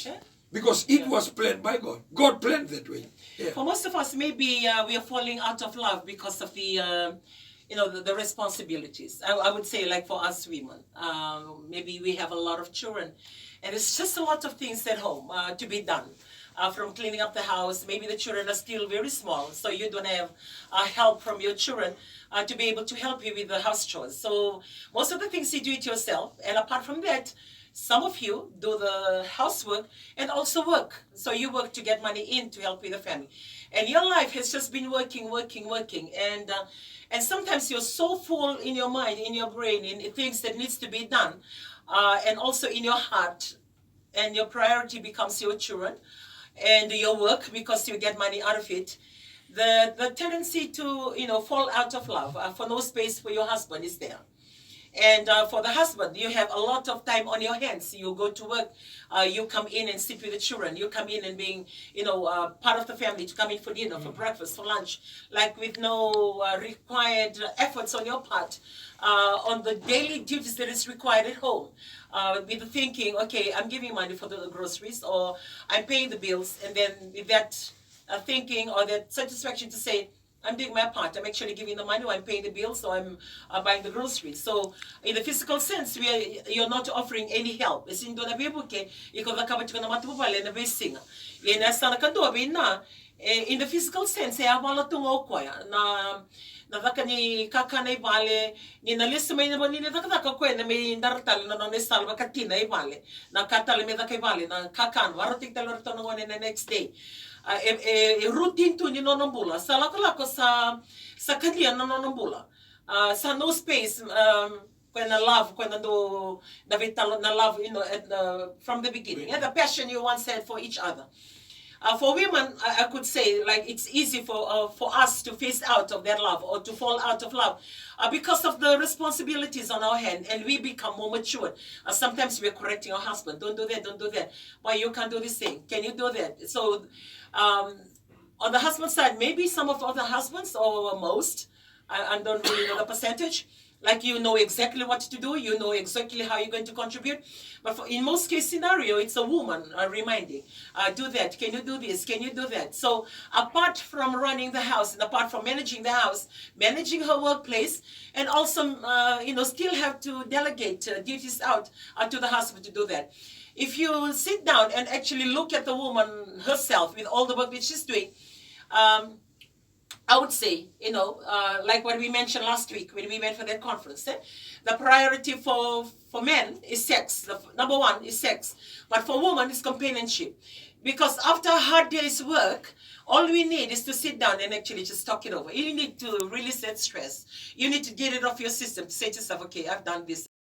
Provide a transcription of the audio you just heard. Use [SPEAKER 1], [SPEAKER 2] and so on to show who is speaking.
[SPEAKER 1] Yes. Because it was planned by God. God planned that way. Yeah.
[SPEAKER 2] For most of us, maybe we are falling out of love because of the, the responsibilities. I would say, like for us women, maybe we have a lot of children, and it's just a lot of things at home to be done. From cleaning up the house, maybe the children are still very small, so you don't have help from your children to be able to help you with the house chores. So most of the things you do it yourself, and apart from that, some of you do the housework and also work. So you work to get money in to help with the family. And your life has just been working. And sometimes you're so full in your mind, in your brain, in things that needs to be done. And also in your heart. And your priority becomes your children and your work because you get money out of it. The tendency to, fall out of love for no space for your husband is there. And for the husband, you have a lot of time on your hands. You go to work, you come in and sit with the children. You come in and being, part of the family, to come in for dinner, for breakfast, for lunch, like with no required efforts on your part on the daily duties that is required at home. With the thinking, okay, I'm giving money for the groceries, or I'm paying the bills, and then with that thinking or that satisfaction to say, I'm doing my part. I'm actually giving the money, or I'm paying the bills, or I'm buying the groceries. So in the physical sense, you're not offering any help. In the physical sense, na ni kakana ibale ni nalisa may naman ni nakataka ko na may dartal na non salva katina ibale na katale me daka ibale na kakan waratik talorto no one the next day. Routine to ni nonombula sa lakalako sa kanya na nonombula sa no space when I love when do na love from the beginning, and the passion you once had for each other. For women, I could say, like, it's easy for us to phase out of that love or to fall out of love because of the responsibilities on our hand, and we become more mature. Sometimes we're correcting our husband, don't do that. Why you can't do this thing? Can you do that? So on the husband side, maybe some of other husbands, or most, I don't really know the percentage, like you know exactly what to do, you know exactly how you're going to contribute. But in most case scenario, it's a woman reminding, do that, can you do this, can you do that? So apart from running the house and apart from managing the house, managing her workplace, and also, still have to delegate duties out to the husband to do that. If you sit down and actually look at the woman herself with all the work that she's doing, I would say, like what we mentioned last week when we went for that conference, the priority for men is sex. The number one is sex. But for women, it's companionship. Because after a hard day's work, all we need is to sit down and actually just talk it over. You need to release that stress. You need to get it off your system to say to yourself, okay, I've done this.